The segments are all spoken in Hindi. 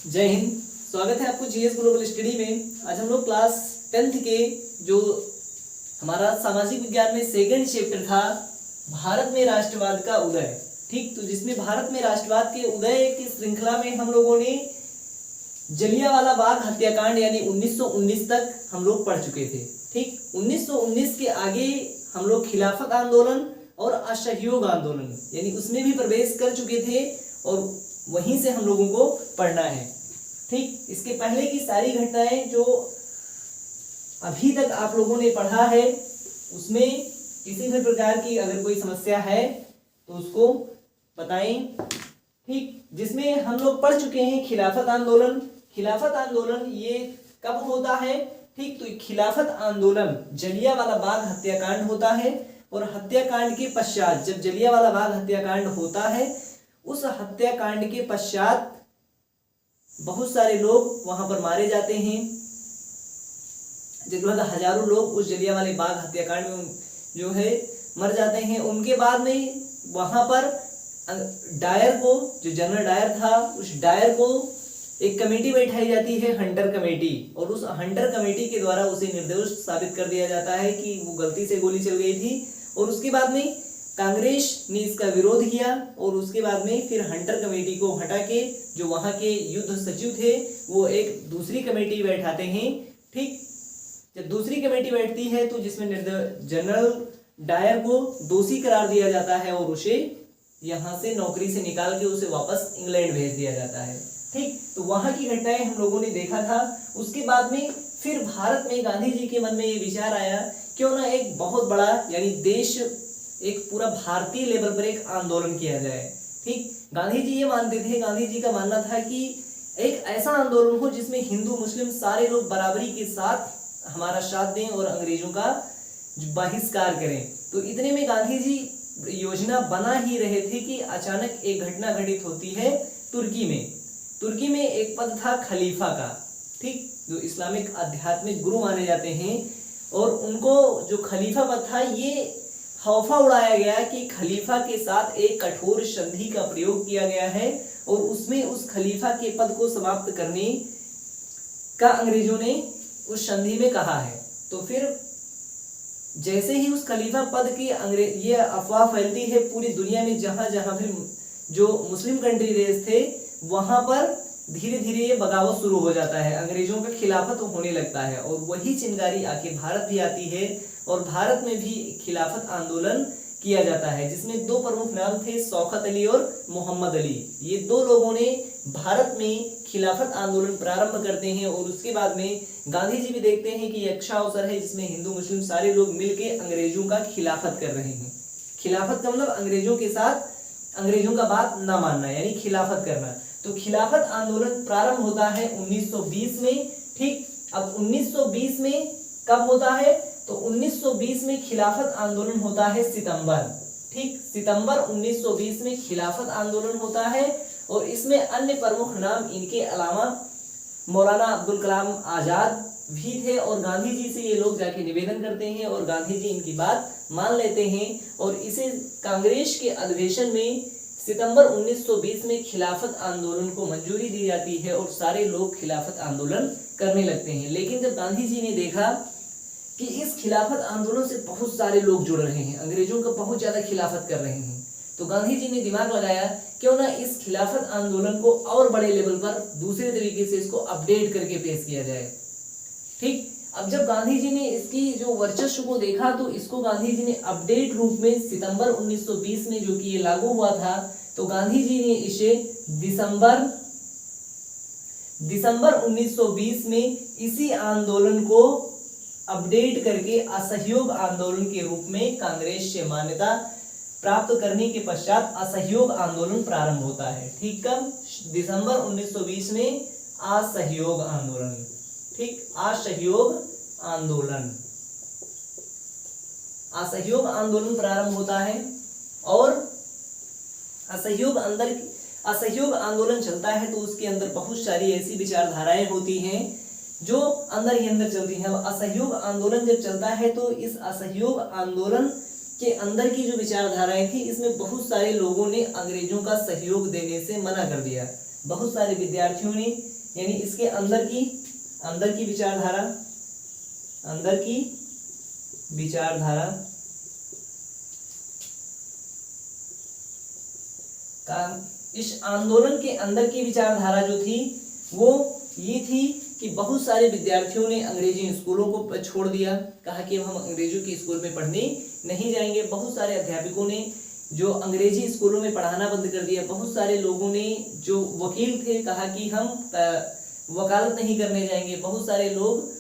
जय हिंद। स्वागत है आपको जीएस ग्लोबल स्टडी में। आज हम लोग क्लास 10th के जो हमारा सामाजिक विज्ञान में सेकंड चैप्टर था भारत में राष्ट्रवाद का उदय, ठीक, तो जिसमें भारत में राष्ट्रवाद के उदय की श्रृंखला में हम लोगों ने जलियांवाला बाग हत्याकांड यानी 1919 तक हम लोग पढ़ चुके थे। ठीक, 1919 के आगे हम लोग खिलाफत आंदोलन और असहयोग आंदोलन यानी उसमें भी प्रवेश कर चुके थे और वहीं से हम लोगों को पढ़ना है। ठीक, इसके पहले की सारी घटनाएं जो अभी तक आप लोगों ने पढ़ा है उसमें किसी भी प्रकार की अगर कोई समस्या है तो उसको बताएं। ठीक, जिसमें हम लोग पढ़ चुके हैं खिलाफत आंदोलन। खिलाफत आंदोलन ये कब होता है? ठीक, तो खिलाफत आंदोलन जलियांवाला बाग हत्याकांड होता है और हत्याकांड के पश्चात जब जलियांवाला बाग हत्याकांड होता है उस हत्याकांड के पश्चात बहुत सारे लोग वहां पर मारे जाते हैं। लगभग हजारों लोग उस जलियांवाला बाग हत्याकांड में जो है मर जाते हैं। उनके बाद में वहां पर डायर को, जो जनरल डायर था, उस डायर को एक कमेटी बैठाई जाती है, हंटर कमेटी, और उस हंटर कमेटी के द्वारा उसे निर्दोष साबित कर दिया जाता है कि वो गलती से गोली चल गई थी। और उसके बाद में कांग्रेस ने इसका विरोध किया और उसके बाद में फिर हंटर कमेटी को हटा के जो वहां के युद्ध सचिव थे वो एक दूसरी कमेटी बैठाते हैं। ठीक, जब दूसरी कमेटी बैठती है तो जिसमें जनरल डायर को दोषी करार दिया जाता है और उसे यहां से नौकरी से निकाल के उसे वापस इंग्लैंड भेज दिया जाता है। ठीक, तो वहां की घटनाएं हम लोगों ने देखा था। उसके बाद में फिर भारत में गांधी जी के मन में ये विचार आया क्यों ना एक बहुत बड़ा यानी देश एक पूरा भारतीय लेवल पर एक आंदोलन किया जाए। ठीक, गांधी जी ये मानते थे, गांधी जी का मानना था कि एक ऐसा आंदोलन हो जिसमें हिंदू मुस्लिम सारे लोग बराबरी के साथ हमारा साथ दें और अंग्रेजों का बहिष्कार करें। तो इतने में गांधी जी योजना बना ही रहे थे कि अचानक एक घटना घटित होती है तुर्की में। तुर्की में एक पद था खलीफा का, ठीक, जो इस्लामिक आध्यात्मिक गुरु माने जाते हैं, और उनको जो खलीफा पद था ये खौफा उड़ाया गया कि खलीफा के साथ एक कठोर संधि का प्रयोग किया गया है और उसमें उस खलीफा के पद को समाप्त करने का अंग्रेजों ने उस संधि में कहा है। तो फिर जैसे ही उस खलीफा पद की ये अफवाह फैलती है पूरी दुनिया में, जहां जहां फिर जो मुस्लिम कंट्री देश थे वहां पर धीरे धीरे ये बगावत शुरू हो जाता है, अंग्रेजों का खिलाफत होने लगता है और वही चिंगारी आके भारत भी आती है और भारत में भी खिलाफत आंदोलन किया जाता है जिसमें दो प्रमुख नाम थे, शौकत अली और मोहम्मद अली। ये दो लोगों ने भारत में खिलाफत आंदोलन प्रारंभ करते हैं और उसके बाद में गांधी जी भी देखते हैं कि अच्छा अवसर है जिसमें हिंदू मुस्लिम सारे लोग मिलकर अंग्रेजों का खिलाफत कर रहे हैं। खिलाफत का मतलब अंग्रेजों के साथ अंग्रेजों का बात ना मानना यानी खिलाफत करना। तो खिलाफत आंदोलन प्रारंभ होता है 1920 में। ठीक, अब 1920 में कब होता है? तो 1920 में खिलाफत आंदोलन होता है सितंबर। ठीक, सितंबर 1920 में खिलाफत आंदोलन होता है और इसमें अन्य प्रमुख नाम इनके अलावा मौलाना अब्दुल कलाम आजाद भी थे और गांधी जी से ये लोग जाके निवेदन करते हैं और गांधी जी इनकी बात मान लेते हैं और इसे कांग्रेस के अधिवेशन में सितंबर 1920 में खिलाफत आंदोलन को मंजूरी दी जाती है और सारे लोग खिलाफत आंदोलन करने लगते हैं। लेकिन जब गांधी जी ने देखा कि इस खिलाफत आंदोलन से बहुत सारे लोग जुड़ रहे हैं, अंग्रेजों का बहुत ज्यादा खिलाफत कर रहे हैं, तो गांधी जी ने दिमाग लगाया क्यों ना इस खिलाफत आंदोलन को और बड़े लेवल पर दूसरे तरीके से इसको अपडेट करके पेश किया जाए। ठीक, अब जब गांधी जी ने इसकी जो वर्चस्व को देखा तो इसको गांधी जी ने अपडेट रूप में सितंबर 1920 में जो कि ये लागू हुआ था, तो गांधी जी ने इसे दिसंबर 1920 में इसी आंदोलन को अपडेट करके असहयोग आंदोलन के रूप में कांग्रेस से मान्यता प्राप्त करने के पश्चात असहयोग आंदोलन प्रारंभ होता है। ठीक, कब? दिसंबर 1920 में असहयोग आंदोलन। ठीक, असहयोग आंदोलन प्रारंभ होता है और असहयोग आंदोलन चलता है तो उसके अंदर बहुत सारी ऐसी विचारधाराएं होती हैं जो अंदर ही अंदर चलती हैं। असहयोग आंदोलन जब चलता है तो इस असहयोग आंदोलन के अंदर की जो विचारधाराएं थी इसमें बहुत सारे लोगों ने अंग्रेजों का सहयोग देने से मना कर दिया। बहुत सारे विद्यार्थियों ने यानी इसके अंदर की विचारधारा, अंदर की विचारधारा का, इस आंदोलन के अंदर की विचारधारा जो थी वो ये थी कि बहुत सारे विद्यार्थियों ने अंग्रेजी स्कूलों को छोड़ दिया, कहा कि अब हम अंग्रेजों के स्कूल में पढ़ने नहीं जाएंगे। बहुत सारे अध्यापकों ने जो अंग्रेजी स्कूलों में पढ़ाना बंद कर दिया। बहुत सारे लोगों ने जो वकील थे कहा कि हम वकालत नहीं करने जाएंगे। बहुत सारे लोग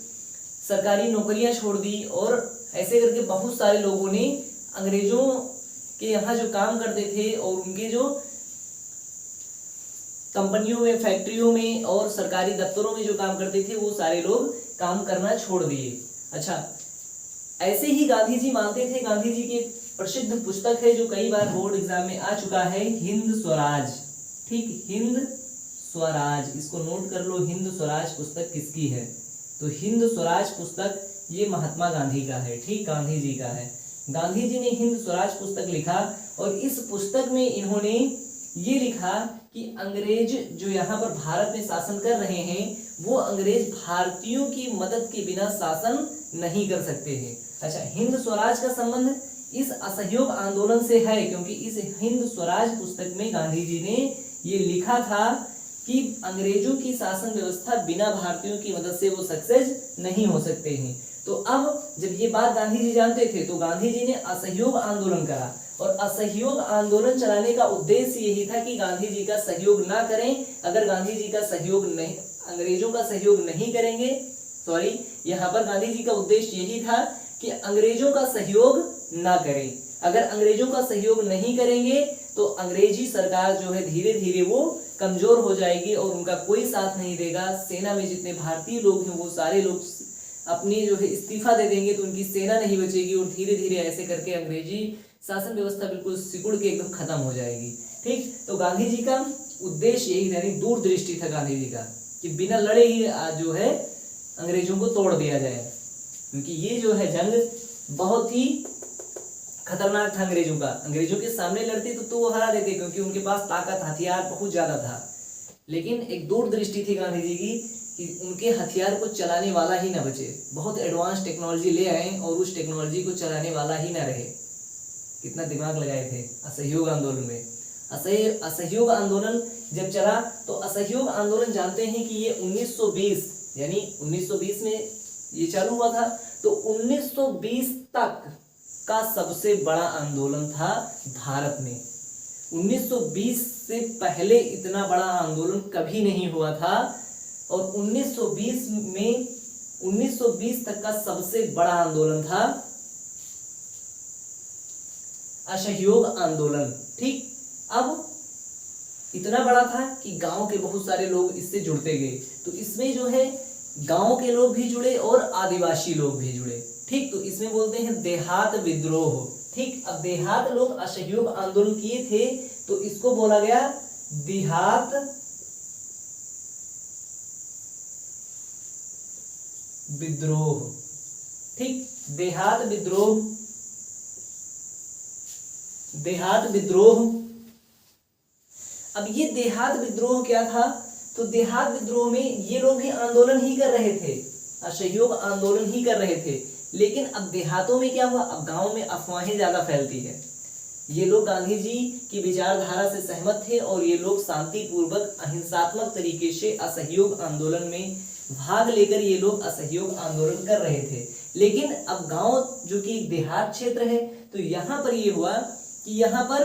सरकारी नौकरियां छोड़ दी और ऐसे करके बहुत सारे लोगों ने अंग्रेजों के यहाँ जो काम करते थे और उनके जो कंपनियों में, फैक्ट्रियों में और सरकारी दफ्तरों में जो काम करते थे वो सारे लोग काम करना छोड़ दिए। अच्छा, ऐसे ही गांधी जी मानते थे। गांधी जी की प्रसिद्ध पुस्तक है जो कई बार बोर्ड एग्जाम में आ चुका है, हिंद स्वराज। ठीक, हिंद स्वराज, इसको नोट कर लो। हिंद स्वराज पुस्तक किसकी है? तो हिंद स्वराज पुस्तक ये महात्मा गांधी का है। ठीक, गांधी जी का है। गांधी जी ने हिंद स्वराज पुस्तक लिखा और इस पुस्तक में इन्होंने ये लिखा कि अंग्रेज जो यहाँ पर भारत में शासन कर रहे हैं वो अंग्रेज भारतीयों की मदद के बिना शासन नहीं कर सकते हैं। अच्छा, हिंद स्वराज का संबंध इस असहयोग आंदोलन से है, क्योंकि इस हिंद स्वराज पुस्तक में गांधी जी ने ये लिखा था कि अंग्रेजों की शासन व्यवस्था बिना भारतीयों की मदद से वो सक्सेस नहीं हो सकते हैं। तो अब जब ये बात गांधी जी जानते थे तो गांधी जी ने असहयोग आंदोलन करा और असहयोग आंदोलन चलाने का उद्देश्य यही था कि गांधी जी का सहयोग ना करें। अगर गांधी जी का सहयोग नहीं, अंग्रेजों का सहयोग नहीं करेंगे, सॉरी, यहाँ पर गांधी जी का उद्देश्य यही था कि अंग्रेजों का सहयोग ना करें। अगर अंग्रेजों का सहयोग नहीं करेंगे तो अंग्रेजी सरकार जो है धीरे धीरे वो कमजोर हो जाएगी और उनका कोई साथ नहीं देगा। सेना में जितने भारतीय लोग हैं वो सारे लोग अपनी जो है इस्तीफा दे देंगे, तो उनकी सेना नहीं बचेगी और धीरे धीरे ऐसे करके अंग्रेजी शासन व्यवस्था बिल्कुल सिकुड़ के एकदम खत्म हो जाएगी। ठीक, तो गांधी जी का उद्देश्य यही था, दूरदृष्टि था गांधी जी का कि बिना लड़े ही जो है अंग्रेजों को तोड़ दिया जाए, क्योंकि ये जो है जंग बहुत ही खतरनाक था अंग्रेजों का। अंग्रेजों के सामने लड़ते तो वो हरा देते, क्योंकि उनके पास ताकत, हथियार बहुत ज्यादा था। लेकिन एक दूरदृष्टि थी गांधी जी की कि उनके हथियार को चलाने वाला ही ना बचे। बहुत एडवांस टेक्नोलॉजी ले आए और उस टेक्नोलॉजी को चलाने वाला ही ना रहे। कितना दिमाग लगाए थे असहयोग आंदोलन में। असहयोग आंदोलन जब चला तो असहयोग आंदोलन जानते हैं कि ये 1920 यानी 1920 में ये चालू हुआ था, तो 1920 तक का सबसे बड़ा आंदोलन था भारत में। 1920 से पहले इतना बड़ा आंदोलन कभी नहीं हुआ था और 1920 तक का सबसे बड़ा आंदोलन था असहयोग आंदोलन। ठीक, अब इतना बड़ा था कि गांव के बहुत सारे लोग इससे जुड़ते गए, तो इसमें जो है गांव के लोग भी जुड़े और आदिवासी लोग भी जुड़े। ठीक, तो इसमें बोलते हैं देहात विद्रोह। ठीक, अब देहात लोग असहयोग आंदोलन किए थे तो इसको बोला गया देहात विद्रोह। ठीक, देहात विद्रोह, देहात विद्रोह। अब ये देहात विद्रोह क्या था? तो देहात विद्रोह में ये लोग भी आंदोलन ही कर रहे थे, असहयोग आंदोलन ही कर रहे थे, लेकिन अब देहातों में क्या हुआ? अब गांव में अफवाहें ज्यादा फैलती है। ये लोग गांधी जी की विचारधारा से सहमत थे और ये लोग शांतिपूर्वक अहिंसात्मक तरीके से असहयोग आंदोलन में भाग लेकर ये लोग असहयोग आंदोलन कर रहे थे। लेकिन अब गांव जो कि देहात क्षेत्र है, तो यहाँ पर ये हुआ कि यहाँ पर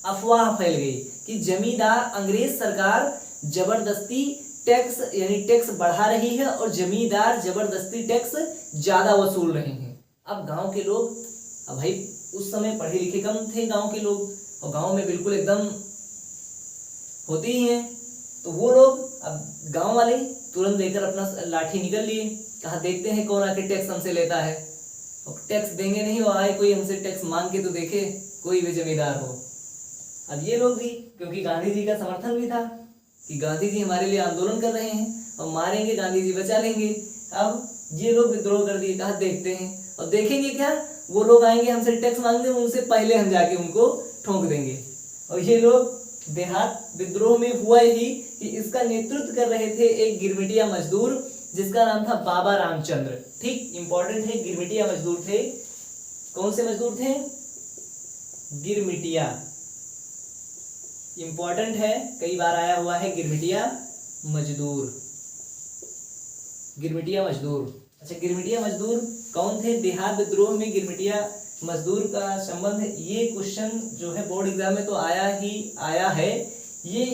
अफवाह फैल गई कि जमींदार, अंग्रेज सरकार जबरदस्ती टैक्स यानी टैक्स बढ़ा रही है और जमींदार जबरदस्ती टैक्स ज्यादा वसूल रहे हैं। अब गांव के लोग, अब भाई उस समय पढ़े लिखे कम थे गांव के लोग और गांव में बिल्कुल एकदम होते ही हैं, तो वो लोग अब गांव वाले तुरंत लेकर अपना लाठी निकल लिए, कहा देखते हैं कौन आके टैक्स हमसे लेता है, और टैक्स देंगे नहीं और आए कोई हमसे टैक्स मांग के तो देखे कोई भी जमींदार हो। अब ये लोग भी, क्योंकि गांधी जी का समर्थन भी था कि गांधी जी हमारे लिए आंदोलन कर रहे हैं और मारेंगे गांधी जी बचा लेंगे, अब ये लोग विद्रोह कर दिए, कहा देखते हैं और देखेंगे क्या, वो लोग आएंगे हमसे टैक्स मांगने, उनसे पहले हम जाके उनको ठोक देंगे। और ये लोग देहात विद्रोह में हुआ ही कि इसका नेतृत्व कर रहे थे एक गिरमिटिया मजदूर जिसका नाम था बाबा रामचंद्र। ठीक, इंपॉर्टेंट है, गिरमिटिया मजदूर थे। कौन से मजदूर थे? गिरमिटिया, इंपॉर्टेंट है, कई बार आया हुआ है गिरमिटिया मजदूर। गिरमिटिया मजदूर, अच्छा गिरमिटिया मजदूर कौन थे? देहात विद्रोह में गिरमिटिया मजदूर का संबंध, ये क्वेश्चन जो है बोर्ड एग्जाम में तो आया है। ये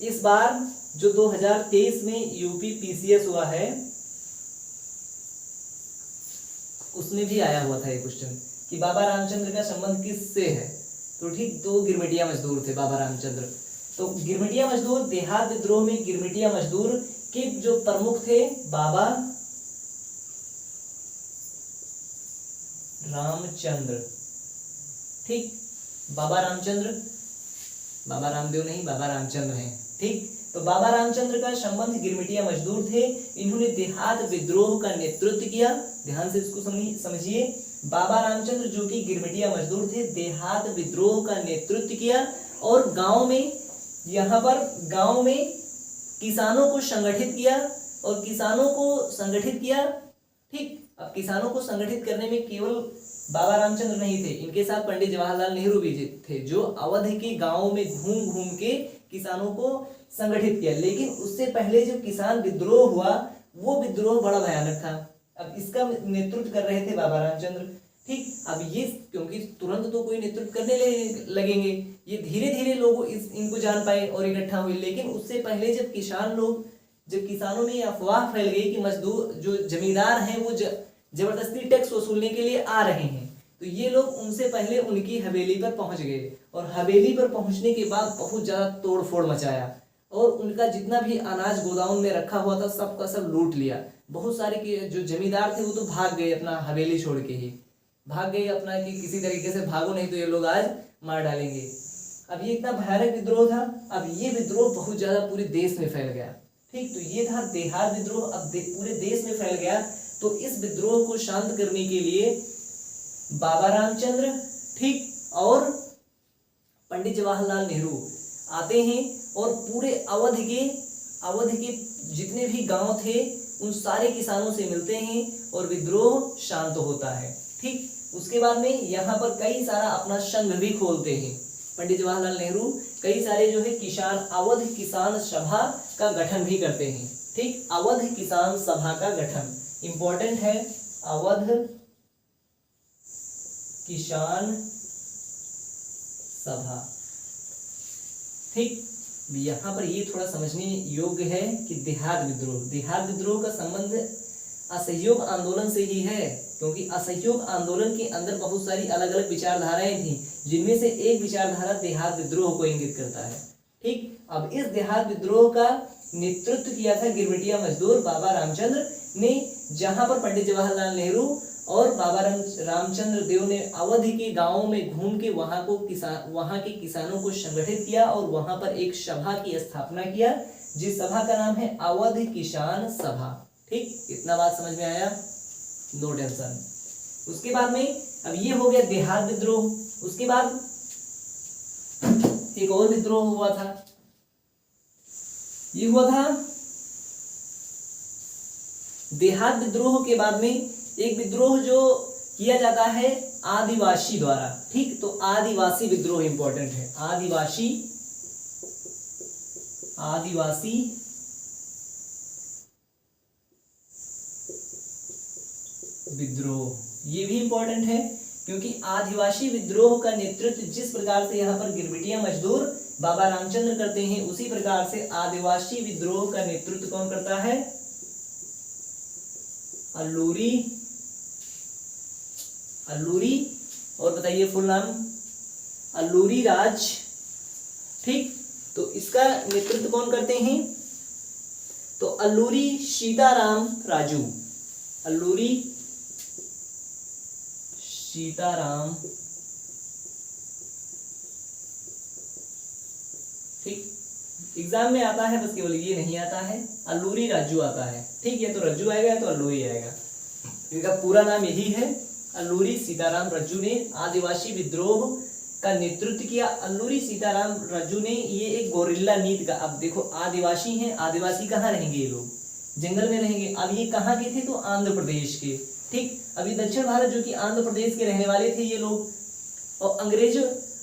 इस बार जो 2023 में यूपी पीसीएस हुआ है उसमें भी आया हुआ था ये क्वेश्चन कि बाबा रामचंद्र का संबंध किससे है। तो ठीक, दो गिरमिटिया मजदूर थे बाबा रामचंद्र। तो गिरमिटिया मजदूर, देहात विद्रोह में गिरमिटिया मजदूर के जो प्रमुख थे बाबा रामचंद्र। ठीक, बाबा रामचंद्र, बाबा रामदेव नहीं, बाबा रामचंद्र हैं। ठीक, तो बाबा रामचंद्र का संबंध गिरमिटिया मजदूर थे। इन्होंने देहात विद्रोह का नेतृत्व किया। ध्यान से इसको समझिए, बाबा रामचंद्र जो कि गिरमिटिया मजदूर थे, देहात विद्रोह का नेतृत्व किया और गांव में, यहाँ पर गांव में किसानों को संगठित किया और किसानों को संगठित किया। ठीक, अब किसानों को संगठित करने में केवल बाबा रामचंद्र नहीं थे, इनके साथ पंडित जवाहरलाल नेहरू भी थे, जो अवध के गांवों में घूम घूम के किसानों को संगठित किया। लेकिन उससे पहले जो किसान विद्रोह हुआ वो विद्रोह बड़ा भयानक था। अब इसका नेतृत्व कर रहे थे बाबा रामचंद्र। ठीक, अब ये क्योंकि तुरंत तो कोई नेतृत्व करने लगेंगे, ये धीरे धीरे लोग इनको जान पाए और इकट्ठा हुए। लेकिन उससे पहले जब किसानों में अफवाह फैल गई कि मजदूर जो जमींदार हैं वो जबरदस्ती टैक्स वसूलने के लिए आ रहे हैं, तो ये लोग उनसे पहले उनकी हवेली पर पहुंच गए और हवेली पर पहुंचने के बाद बहुत ज्यादा तोड़फोड़ मचाया और उनका जितना भी अनाज गोदाम में रखा हुआ था सबका सब लूट लिया। बहुत सारे जो जमींदार थे वो तो भाग गए, अपना हवेली छोड़ के ही भाग गए अपना, कि किसी तरीके से भागो नहीं तो ये लोग आज मार डालेंगे। अब ये इतना भयानक विद्रोह था। अब ये विद्रोह बहुत ज्यादा पूरे देश में फैल गया। ठीक, तो ये था देहात विद्रोह। अब पूरे देश में फैल गया, तो इस विद्रोह को शांत करने के लिए बाबा रामचंद्र, ठीक, और पंडित जवाहरलाल नेहरू आते हैं और पूरे अवध के जितने भी गांव थे उन सारे किसानों से मिलते हैं और विद्रोह शांत होता है। ठीक, उसके बाद में यहाँ पर कई सारा अपना संघ भी खोलते हैं पंडित जवाहरलाल नेहरू। कई सारे जो है अवध किसान सभा का गठन भी करते हैं। ठीक, अवध किसान सभा का गठन इंपॉर्टेंट है, अवध किसान सभा। ठीक, यहाँ पर ये थोड़ा समझने योग्य है कि देहात विद्रोह का संबंध असहयोग आंदोलन से ही है, क्योंकि असहयोग आंदोलन के अंदर बहुत सारी अलग अलग विचारधाराएं थी, जिनमें से एक विचारधारा देहात विद्रोह को इंगित करता है। ठीक, अब इस देहात विद्रोह का नेतृत्व किया था गिरमिटिया मजदूर बाबा रामचंद्र ने, जहां पर पंडित जवाहरलाल नेहरू और बाबा रामचंद्र देव ने अवध के गांवों में घूम के वहां के किसानों को संगठित किया और वहां पर एक सभा की स्थापना किया, जिस सभा का नाम है अवध किसान सभा। ठीक, इतना बात समझ में आया, नो टेंशन। उसके बाद में अब ये हो गया देहात विद्रोह। उसके बाद एक और विद्रोह हुआ था, ये हुआ था देहात विद्रोह के बाद में एक विद्रोह जो किया जाता है आदिवासी द्वारा। ठीक, तो आदिवासी विद्रोह इंपॉर्टेंट है, आदिवासी विद्रोह, ये भी इंपॉर्टेंट है क्योंकि आदिवासी विद्रोह का नेतृत्व जिस प्रकार से यहाँ पर गिरमिटिया मजदूर बाबा रामचंद्र करते हैं, उसी प्रकार से आदिवासी विद्रोह का नेतृत्व कौन करता है? अल्लूरी, और बताइए फुल नाम? अल्लूरी राज। ठीक, तो इसका नेतृत्व कौन करते हैं? तो अल्लूरी सीताराम राजू, अल्लूरी सीताराम। ठीक, एग्जाम में आता है, बस केवल ये नहीं आता है, अल्लूरी राजू आता है। ठीक, ये तो रज्जू आएगा तो अल्लूरी आएगा, इनका पूरा नाम यही है। अल्लूरी सीताराम रज्जू ने आदिवासी विद्रोह का नेतृत्व किया अल्लूरी सीताराम राजू ने। ये एक गोरिल्ला नीति का, अब देखो आदिवासी हैं, आदिवासी कहाँ रहेंगे, ये लोग जंगल में रहेंगे। अब ये कहाँ के थे, तो आंध्र प्रदेश के, ठीक। अभी दक्षिण भारत जो कि आंध्र प्रदेश के रहने वाले थे ये लोग। और अंग्रेज,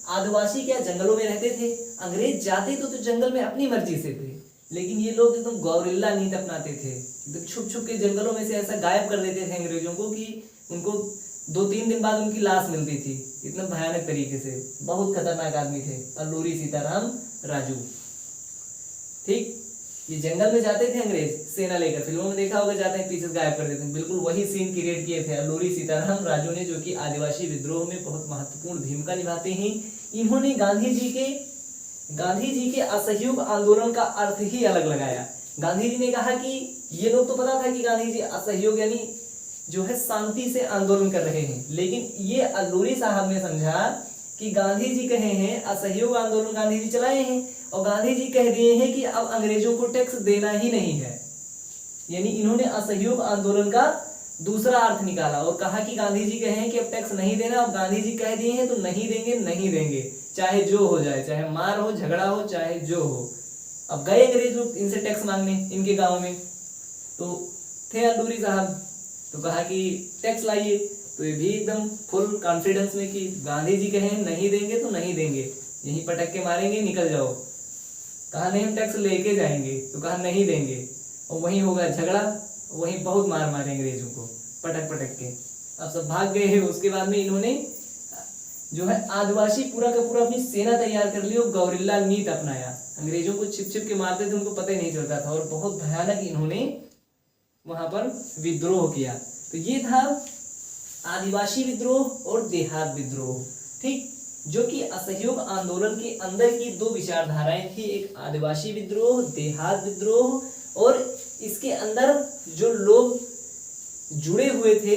आदिवासी क्या जंगलों में रहते थे, अंग्रेज जाते तो जंगल में अपनी मर्जी से थे, लेकिन ये लोग एकदम गोरिल्ला नीति अपनाते थे, एकदम छुप छुप के जंगलों में से ऐसा गायब कर देते थे अंग्रेजों को कि उनको 2-3 दिन बाद उनकी लाश मिलती थी, इतना भयानक तरीके से। बहुत खतरनाक आदमी थे अल्लूरी सीताराम राजू, ठीक। ये जंगल में जाते थे अंग्रेज सेना लेकर, फिल्मों में देखा होगा, जाते हैं पीछे गायब कर देते हैं, बिल्कुल वही सीन क्रिएट किए थे अल्लूरी सीताराम राजू ने, जो कि आदिवासी विद्रोह में बहुत महत्वपूर्ण भूमिका निभाते हैं। इन्होंने गांधी जी के असहयोग आंदोलन का अर्थ ही अलग लगाया। गांधी जी ने कहा कि ये लोग तो पता था कि गांधी जी असहयोग यानी जो है शांति से आंदोलन कर रहे हैं, लेकिन ये अल्लूरी साहब ने समझा कि गांधी जी कहे हैं असहयोग आंदोलन गांधी जी चलाए हैं, और गांधी जी कह दिए हैं कि अब अंग्रेजों को टैक्स देना ही नहीं है, यानी इन्होंने असहयोग आंदोलन का दूसरा अर्थ निकाला और कहा कि गांधी जी कहे हैं कि अब टैक्स नहीं देना, अब गांधी जी कह दिए हैं तो नहीं देंगे, नहीं देंगे, चाहे जो हो जाए, चाहे मार हो, झगड़ा हो, चाहे जो हो। अब गए अंग्रेज लोग इनसे टैक्स मांगने इनके गांव में, तो थे अल्लूरी साहब, तो कहा कि टैक्स लाइए, तो ये भी एकदम फुल कॉन्फिडेंस में कि गांधी जी कहे नहीं देंगे तो नहीं देंगे, यहीं पटक के मारेंगे, निकल जाओ। कहा नहीं हम टैक्स लेके जाएंगे, तो कहा नहीं देंगे, और वहीं होगा झगड़ा, वहीं बहुत मार मारे अंग्रेजों को पटक पटक के। अब सब भाग गए हैं। उसके बाद में इन्होंने जो है आदिवासी पूरा का पूरा अपनी सेना तैयार कर ली और गोरिल्ला नीति अपनाया। अंग्रेजों को छिप छिप के मारते थे, उनको पता ही नहीं चलता था, और बहुत भयानक इन्होंने वहां पर विद्रोह किया। तो ये था आदिवासी विद्रोह और देहात विद्रोह, ठीक, जो कि असहयोग आंदोलन के अंदर की दो विचारधाराएं थी, एक आदिवासी विद्रोह, देहात विद्रोह, और इसके अंदर जो लोग जुड़े हुए थे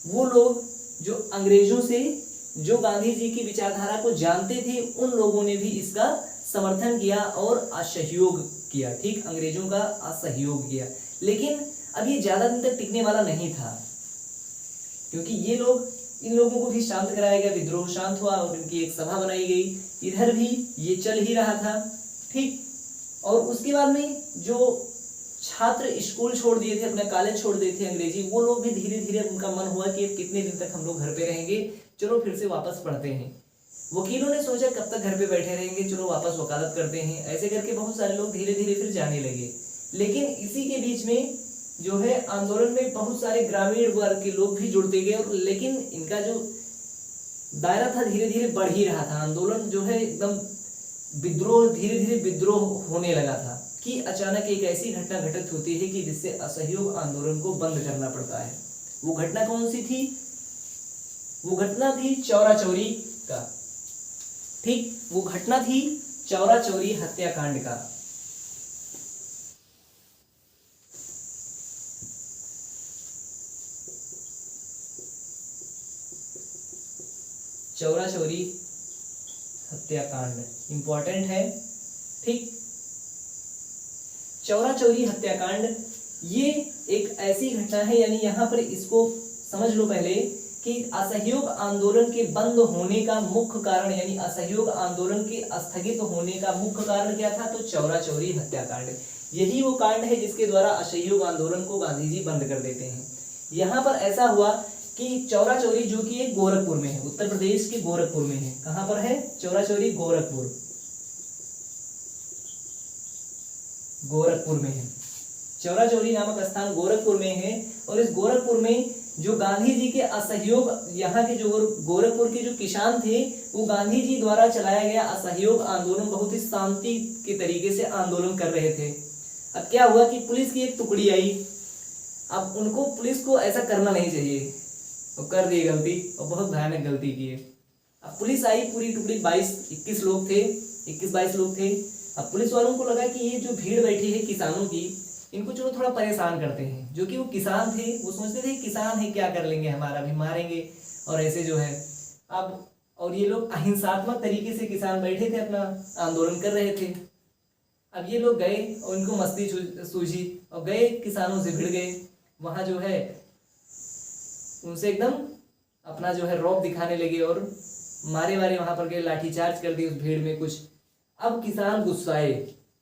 वो लोग जो अंग्रेजों से, जो गांधी जी की विचारधारा को जानते थे, उन लोगों ने भी इसका समर्थन किया और असहयोग किया, ठीक, अंग्रेजों का असहयोग किया। लेकिन अब ये ज्यादा दिन तक टिकने वाला नहीं था, क्योंकि ये लोग, इन लोगों को भी शांत कराया गया, विद्रोह शांत हुआ और इनकी एक सभा बनाई गई, इधर भी ये चल ही रहा था, ठीक। और उसके बाद में जो छात्र स्कूल छोड़ दिए थे, अपने कॉलेज छोड़ दिए थे अंग्रेजी, वो लोग भी धीरे धीरे उनका मन हुआ कि अब कितने दिन तक हम लोग घर पे रहेंगे, चलो फिर से वापस पढ़ते हैं। वकीलों ने सोचा कब तक घर पे बैठे रहेंगे, चलो वापस वकालत करते हैं। ऐसे करके बहुत सारे लोग धीरे धीरे फिर जाने लगे। लेकिन इसी के बीच में जो है आंदोलन में बहुत सारे ग्रामीण वर्ग के लोग भी जुड़ते गए, और लेकिन इनका जो दायरा था धीरे धीरे बढ़ ही रहा था। आंदोलन जो है एकदम विद्रोह, धीरे धीरे विद्रोह होने लगा था कि अचानक एक ऐसी घटना घटित होती है कि जिससे असहयोग आंदोलन को बंद करना पड़ता है। वो घटना कौन सी थी? वो घटना थी चौरा चौरी का, ठीक, वो घटना थी चौरा चौरी हत्याकांड का। चौरा चौरी हत्याकांड इंपॉर्टेंट है, ठीक। चौरा चौरी हत्याकांड ये एक ऐसी घटना है, यानी यहाँ पर इसको समझ लो पहले कि असहयोग आंदोलन के बंद होने का मुख्य कारण, यानी असहयोग आंदोलन के स्थगित होने का मुख्य कारण क्या था? तो चौरा चौरी हत्याकांड। यही वो कांड है जिसके द्वारा असहयोग आंदोलन को गांधी जी बंद कर देते हैं। यहाँ पर ऐसा हुआ कि चौरा चौरी जो कि एक गोरखपुर में है, उत्तर प्रदेश के गोरखपुर में है। कहाँ पर है? चौरा चौरी गोरखपुर, गोरखपुर में है। चौरा चौरी नामक स्थान गोरखपुर में है, और इस गोरखपुर में जो गांधी जी के असहयोग, यहाँ के जो गोरखपुर के जो किसान थे, वो गांधी जी द्वारा चलाया गया असहयोग आंदोलन बहुत ही शांति के तरीके से आंदोलन कर रहे थे। अब क्या हुआ कि पुलिस की एक टुकड़ी आई। अब उनको, पुलिस को ऐसा करना नहीं चाहिए, और कर दी गलती, और बहुत भयानक गलती की है। अब पुलिस आई, पूरी टुकड़ी 22-21 लोग थे, 21-22 लोग थे। अब पुलिस वालों को लगा कि ये जो भीड़ बैठी है किसानों की, इनको चलो थोड़ा परेशान करते हैं। जो कि वो किसान थे, वो सोचते थे किसान है, क्या कर लेंगे, हमारा भी मारेंगे, और ऐसे जो है अब, और ये लोग अहिंसात्मक तरीके से किसान बैठे थे, अपना आंदोलन कर रहे थे। अब ये लोग गए और उनको मस्ती सूझी और गए, किसानों से भिड़ गए। वहां जो है उनसे एकदम अपना जो है रौब दिखाने लगे और मारे वारे वहां पर गए, लाठीचार्ज कर दी उस भीड़ में कुछ। अब किसान गुस्साए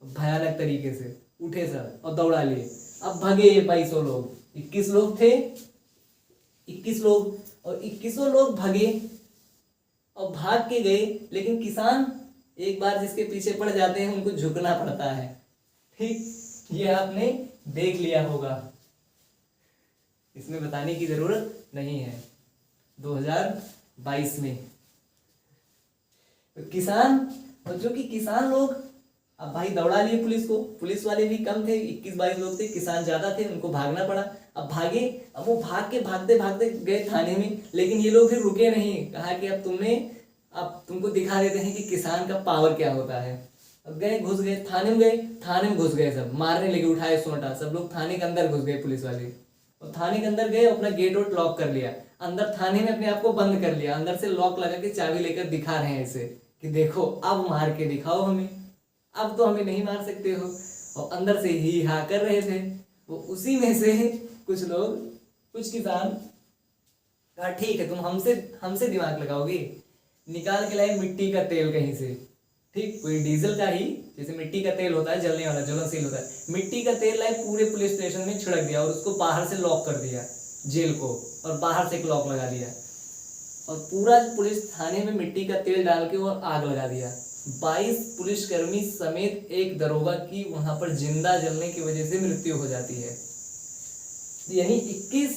भयानक तरीके से, उठे सर और दौड़ा लिए। अब भगे ये 2200 लोग, 21 लोग थे, 21 लोग, और 21 लोग भगे और भाग के गए। लेकिन किसान एक बार जिसके पीछे पड़ जाते हैं उनको झुकना पड़ता है। ठीक, ये आपने देख लिया होगा, इसमें बताने की जरूरत नहीं है। 2022 में तो किसान, और जो कि किसान लोग अब भाई दौड़ा लिए पुलिस को, पुलिस वाले भी कम थे, 21-22 लोग थे, किसान ज्यादा थे, उनको भागना पड़ा। अब भागे, अब वो भाग के भागते भागते गए थाने में। लेकिन ये लोग फिर रुके नहीं, कहा कि अब तुमको दिखा देते हैं कि किसान का पावर क्या होता है। अब गए, घुस गए थाने में, थाने में घुस गए, सब मारने लगे, उठाए सोटा, सब लोग थाने के अंदर घुस गए पुलिस वाले। और थाने के अंदर गए, अपना गेट वोट लॉक कर लिया, अंदर थाने में अपने आप को बंद कर लिया, अंदर से लॉक लगा के चाबी लेकर दिखा रहे हैं ऐसे कि देखो अब मार के दिखाओ हमें, अब तो हमें नहीं मार सकते हो। और अंदर से ही हा कर रहे थे वो। उसी में से कुछ लोग, कुछ किसान कहा ठीक है तुम हमसे दिमाग लगाओगे, निकाल के लाए मिट्टी का तेल कहीं से। ठीक, कोई डीजल का ही, जैसे मिट्टी का तेल होता है जलने वाला, ज्वलनशील होता है, मिट्टी का तेल लाए, पूरे पुलिस स्टेशन में छिड़क दिया और उसको बाहर से लॉक कर दिया जेल को, और बाहर से एक लॉक लगा दिया, और पूरा पुलिस थाने में मिट्टी का तेल डाल के और आग लगा दिया। 22 पुलिसकर्मी समेत एक दरोगा की वहां पर जिंदा जलने की वजह से मृत्यु हो जाती है। यानी 21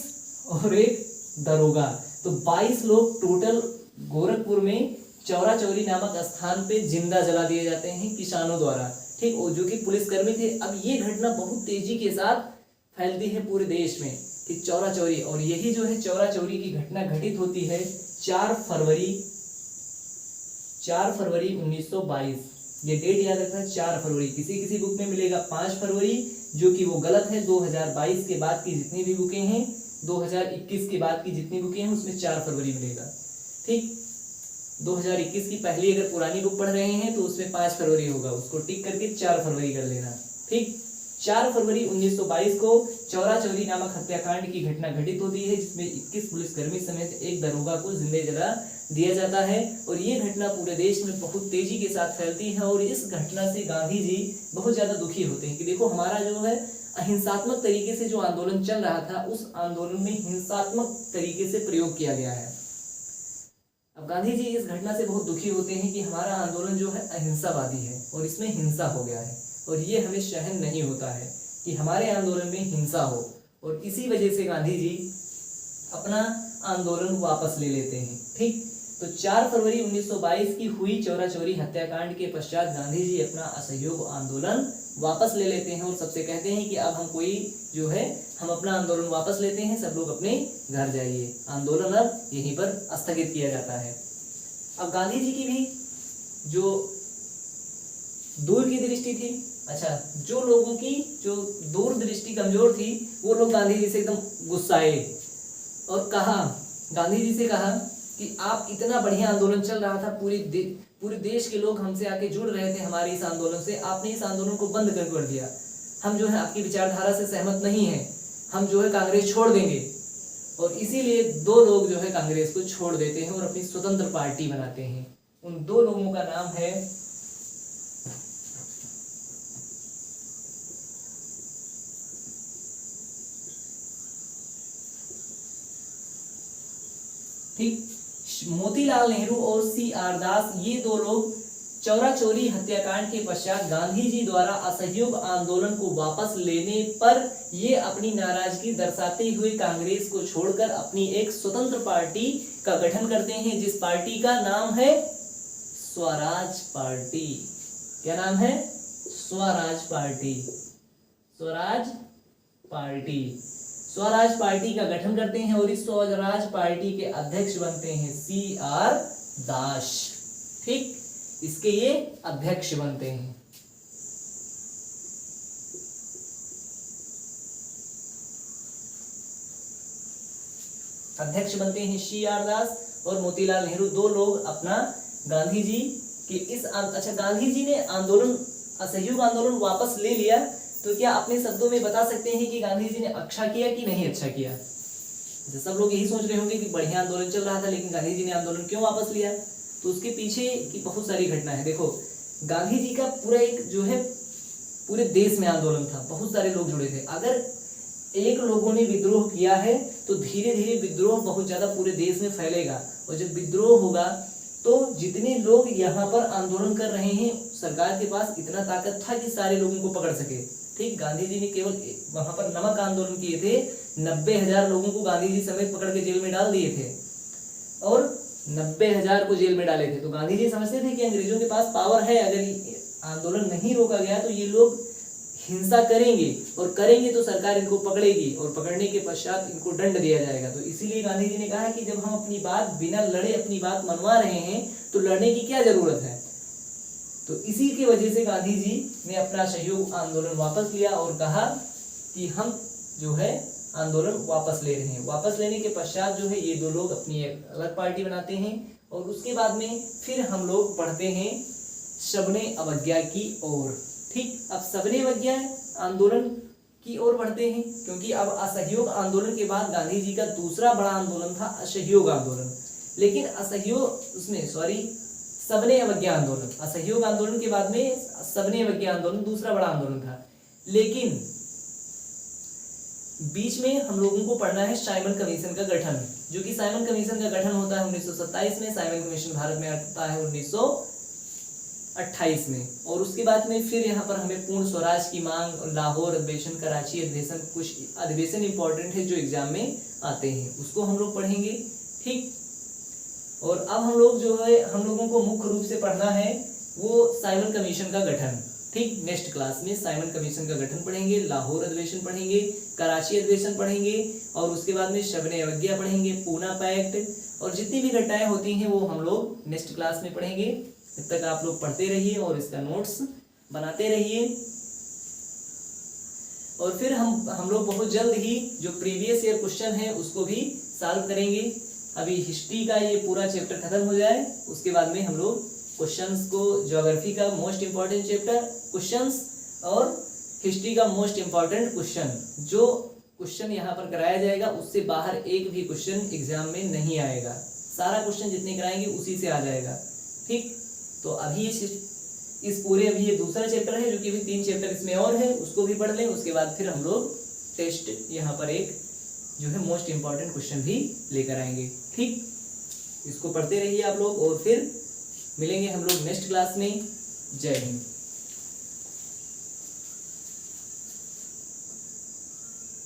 और एक दरोगा, तो 22 लोग टोटल गोरखपुर में चौरा चौरी नामक स्थान पे जिंदा जला दिए जाते हैं किसानों द्वारा। ठीक, और जो कि पुलिसकर्मी थे। अब ये घटना बहुत तेजी के साथ फैलती है पूरे देश में कि चौरा चौरी, और यही जो है चौरा चौरी की घटना घटित होती है 4 फरवरी 1922। ये डेट याद रखना, 4 फरवरी। किसी किसी बुक में मिलेगा 5 फरवरी, जो कि वो गलत है। 2022 के बाद की जितनी भी बुकें हैं, 2021 के बाद की जितनी बुकें हैं, उसमें 4 फरवरी मिलेगा। ठीक, 2021 की पहली अगर पुरानी बुक पढ़ रहे हैं तो उसमें 5 फरवरी होगा, उसको टिक करके 4 फरवरी कर लेना। ठीक, 4 फरवरी 1922 को चौरा चौरी नामक हत्याकांड की घटना घटित होती है, जिसमें 21 पुलिसकर्मी समेत एक दरोगा को जिंदे जला दिया जाता है। और ये घटना पूरे देश में बहुत तेजी के साथ फैलती है। और इस घटना से गांधी जी बहुत ज्यादा दुखी होते हैं कि देखो हमारा जो है अहिंसात्मक तरीके से जो आंदोलन चल रहा था, उस आंदोलन में हिंसात्मक तरीके से प्रयोग किया गया है। अब गांधी जी इस घटना से बहुत दुखी होते हैं कि हमारा आंदोलन जो है अहिंसावादी है और इसमें हिंसा हो गया है, और ये हमें सहन नहीं होता है कि हमारे आंदोलन में हिंसा हो। और इसी वजह से गांधी जी अपना आंदोलन वापस ले लेते हैं। ठीक, तो 4 फरवरी 1922 की हुई चौरा चौरी हत्याकांड के पश्चात गांधी जी अपना असहयोग आंदोलन वापस ले लेते हैं और सबसे कहते हैं कि अब हम अपना आंदोलन वापस लेते हैं, सब लोग अपने घर जाइए। आंदोलन अब यहीं पर स्थगित किया जाता है। अब गांधी जी की भी जो दूर की दृष्टि थी, अच्छा, जो लोगों की जो दूर दृष्टि कमजोर थी, वो लोग गांधी जी से एकदम गुस्साए और गांधी जी से कहा कि आप इतना बढ़िया आंदोलन चल रहा था, पूरे देश के लोग हमसे आके जुड़ रहे थे हमारे इस आंदोलन से, आपने इस आंदोलन को बंद कर दिया। हम जो है आपकी विचारधारा से सहमत नहीं है, हम जो है कांग्रेस छोड़ देंगे। और इसीलिए 2 लोग जो है कांग्रेस को छोड़ देते हैं और अपनी स्वतंत्र पार्टी बनाते हैं। उन 2 लोगों का नाम है ठीक, मोतीलाल नेहरू और CR दास। ये 2 लोग चौरा चौरी हत्याकांड के पश्चात गांधी जी द्वारा असहयोग आंदोलन को वापस लेने पर ये अपनी नाराजगी दर्शाते हुए कांग्रेस को छोड़कर अपनी एक स्वतंत्र पार्टी का गठन करते हैं, जिस पार्टी का नाम है स्वराज पार्टी। क्या नाम है? Swaraj party. Swaraj party, Swaraj party का गठन करते हैं और इस स्वराज पार्टी के अध्यक्ष बनते हैं CR दास। ठीक, इसके ये अध्यक्ष बनते हैं। अध्यक्ष बनते हैं CR दास और मोतीलाल नेहरू। 2 लोग अपना गांधी जी के इस गांधी जी ने असहयोग आंदोलन वापस ले लिया, तो क्या अपने शब्दों में बता सकते हैं कि गांधी जी ने अच्छा किया कि नहीं अच्छा किया? सब लोग यही सोच रहे होंगे कि बढ़िया आंदोलन चल रहा था, लेकिन गांधी जी ने आंदोलन क्यों वापस लिया? तो उसके पीछे की बहुत सारी घटना है। देखो गांधी जी का पूरा एक जो है पूरे देश में आंदोलन था, बहुत सारे लोग जुड़े थे। अगर एक लोगों ने विद्रोह किया है तो धीरे धीरे विद्रोह बहुत ज्यादा पूरे देश में फैलेगा, और जब विद्रोह होगा तो जितने लोग यहाँ पर आंदोलन कर रहे हैं सरकार के पास इतना ताकत था कि सारे लोगों को पकड़ सके। ठीक, गांधी जी ने केवल वहां पर नमक आंदोलन किए थे, 90,000 लोगों को गांधी जी समेत पकड़ के जेल में डाल दिए थे, और 90,000 को जेल में डाले थे। तो गांधी जी समझते थे कि अंग्रेजों के पास पावर है, अगर आंदोलन नहीं रोका गया तो ये लोग हिंसा करेंगे, और करेंगे तो सरकार इनको पकड़ेगी, और पकड़ने के पश्चात इनको दंड दिया जाएगा। तो इसीलिए गांधी जी ने कहा कि जब हम अपनी बात बिना लड़े अपनी बात मनवा रहे हैं तो लड़ने की क्या जरूरत है। तो इसी की वजह से गांधी जी ने अपना सहयोग आंदोलन वापस लिया और कहा कि हम जो है आंदोलन वापस ले रहे हैं। वापस लेने के पश्चात जो है ये दो लोग अपनी एक अलग पार्टी बनाते हैं, और उसके बाद में फिर हम लोग पढ़ते हैं सबने अवज्ञा की ओर। ठीक, अब सबने अवज्ञा आंदोलन की ओर बढ़ते हैं, क्योंकि अब असहयोग आंदोलन के बाद गांधी जी का दूसरा बड़ा आंदोलन था असहयोग आंदोलन। लेकिन असहयोग उसमें सबने अवज्ञा आंदोलन, असहयोग आंदोलन के बाद में सबने अवज्ञा आंदोलन दूसरा बड़ा आंदोलन था। लेकिन बीच में हम लोगों को पढ़ना है साइमन कमीशन का गठन, जो कि साइमन कमीशन का गठन होता है 1927 में। साइमन कमीशन भारत में आता है 1928 में, और उसके बाद में फिर यहाँ पर हमें पूर्ण स्वराज की मांग, लाहौर अधिवेशन, कराची अधिवेशन, कुछ अधिवेशन इंपॉर्टेंट है जो एग्जाम में आते हैं, उसको हम लोग पढ़ेंगे। ठीक, और अब हम लोग जो है हम लोगों को मुख्य रूप से पढ़ना है वो साइमन कमीशन का गठन। ठीक, नेक्स्ट क्लास में साइमन कमीशन का गठन पढ़ेंगे, लाहौर अधिवेशन पढ़ेंगे, कराची अधिवेशन पढ़ेंगे, और उसके बाद में सबने अवज्ञा पढ़ेंगे, पूना पैक्ट, और जितनी भी घटनाएं होती हैं वो हम लोग नेक्स्ट क्लास में पढ़ेंगे। तब तक आप लोग पढ़ते रहिए और इसका नोट्स बनाते रहिए, और फिर हम लोग बहुत जल्द ही जो प्रीवियस ईयर क्वेश्चन है उसको भी सॉल्व करेंगे। अभी हिस्ट्री का ये पूरा चैप्टर खत्म हो जाए, उसके बाद में हम लोग क्वेश्चंस को, ज्योग्राफी का मोस्ट इंपॉर्टेंट चैप्टर क्वेश्चंस और हिस्ट्री का मोस्ट इंपॉर्टेंट क्वेश्चन, जो क्वेश्चन यहाँ पर कराया जाएगा उससे बाहर एक भी क्वेश्चन एग्जाम में नहीं आएगा। सारा क्वेश्चन जितने कराएंगे उसी से आ जाएगा। ठीक, तो अभी इस पूरे अभी ये दूसरा चैप्टर है, जो कि अभी 3 चैप्टर इसमें और है, उसको भी पढ़ लें। उसके बाद फिर हम लोग टेस्ट यहाँ पर एक जो है मोस्ट इंपॉर्टेंट क्वेश्चन भी लेकर आएंगे। ठीक, इसको पढ़ते रहिए आप लोग, और फिर मिलेंगे हम लोग नेक्स्ट क्लास में। जय हिंद।